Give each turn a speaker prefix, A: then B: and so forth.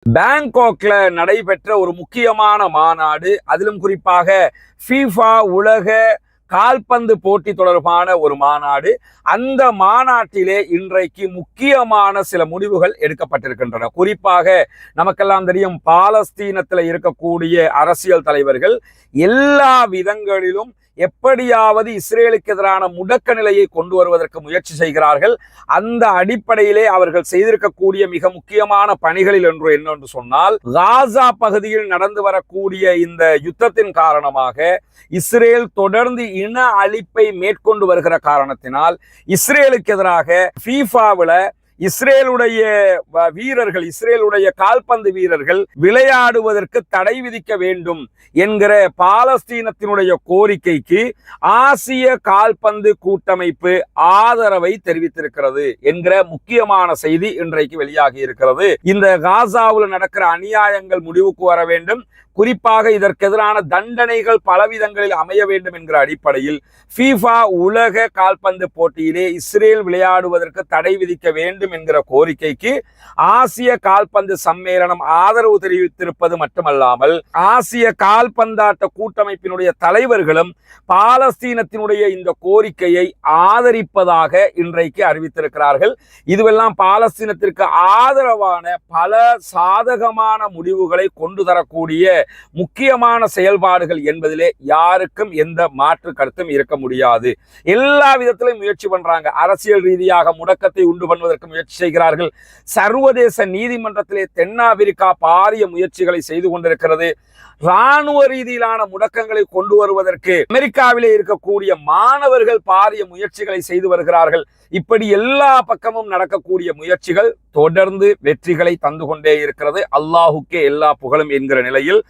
A: பேங்காக்ல நடைபெற்ற ஒரு முக்கியமான மாநாடு, அதிலும் குறிப்பாக ஃபீஃபா உலக கால்பந்து போட்டி தொடர்பான ஒரு மாநாடு. அந்த மாநாட்டிலே இன்றைக்கு முக்கியமான சில முடிவுகள் எடுக்கப்பட்டிருக்கின்றன. குறிப்பாக நமக்கெல்லாம் தெரியும், பாலஸ்தீனத்தில் இருக்கக்கூடிய அரசியல் தலைவர்கள் எல்லா விதங்களிலும் எப்படியாவது இஸ்ரேலுக்கு எதிரான முடக்க நிலையை கொண்டு வருவதற்கு முயற்சி செய்கிறார்கள். அந்த அடிப்படையிலே அவர்கள் செய்திருக்கக்கூடிய மிக முக்கியமான பணிகளில் என்னென்று சொன்னால், காசா பகுதியில் நடந்து வரக்கூடிய இந்த யுத்தத்தின் காரணமாக இஸ்ரேல் தொடர்ந்து இன அழிப்பை மேற்கொண்டு வருகிற காரணத்தினால் இஸ்ரேலுக்கு எதிராக ஃபீஃபாவில் இஸ்ரேலுடைய வீரர்கள், இஸ்ரேலுடைய கால்பந்து வீரர்கள் விளையாடுவதற்கு தடை விதிக்க வேண்டும் என்கிற பாலஸ்தீனத்தினுடைய கோரிக்கைக்கு ஆசிய கால்பந்து கூட்டமைப்பு ஆதரவை தெரிவித்திருக்கிறது என்கிற முக்கியமான செய்தி இன்றைக்கு வெளியாகி இருக்கிறது. இந்த காசாவில் நடக்கிற அநியாயங்கள் முடிவுக்கு வர வேண்டும், குறிப்பாக இதற்கு எதிரான தண்டனைகள் பலவிதங்களில் அமைய வேண்டும் என்கிற அடிப்படையில் ஃபீஃபா உலக கால்பந்து போட்டியிலே இஸ்ரேல் விளையாடுவதற்கு தடை விதிக்க வேண்டும் என்கிற கோரிக்கைக்கு ஆசிய கால்பந்து சம்மேளனம் ஆதரவு தெரிவித்திருப்பது மட்டுமல்லாமல், ஆசிய கால்பந்தாட்ட கூட்டமைப்பினுடைய தலைவர்களும் பாலஸ்தீனத்தினுடைய இந்த கோரிக்கையை ஆதரிப்பதாக இன்றைக்கு அறிவித்திருக்கிறார்கள். இதுவெல்லாம் பாலஸ்தீனத்திற்கு ஆதரவான பல சாதகமான முடிவுகளை கொண்டு தரக்கூடிய முக்கியமான செயல்பாடுகள் என்பதிலே யாருக்கும் எந்த மாற்று கருத்தும் இருக்க முடியாது. எல்லா விதத்திலும் முயற்சி பண்றாங்க. அரசியல் ரீதியாக முடக்கத்தை உண்டு பண்ணுவதற்கு முயற்சி செய்கிறார்கள். சர்வதேச நீதிமன்றத்திலே தென்னாப்பிரிக்கா பாரிய முயற்சிகளை செய்து கொண்டிருக்கிறது. இராணுவ ரீதியிலான முடக்கங்களை கொண்டு வருவதற்கு அமெரிக்காவிலே இருக்கக்கூடிய மாணவர்கள் பாரிய முயற்சிகளை செய்து வருகிறார்கள். இப்படி எல்லா பக்கமும் நடக்கக்கூடிய முயற்சிகள் தொடர்ந்து வெற்றிகளை தந்து கொண்டே இருக்கிறது. அல்லாஹுக்கே எல்லா புகழும் என்கிற நிலையில்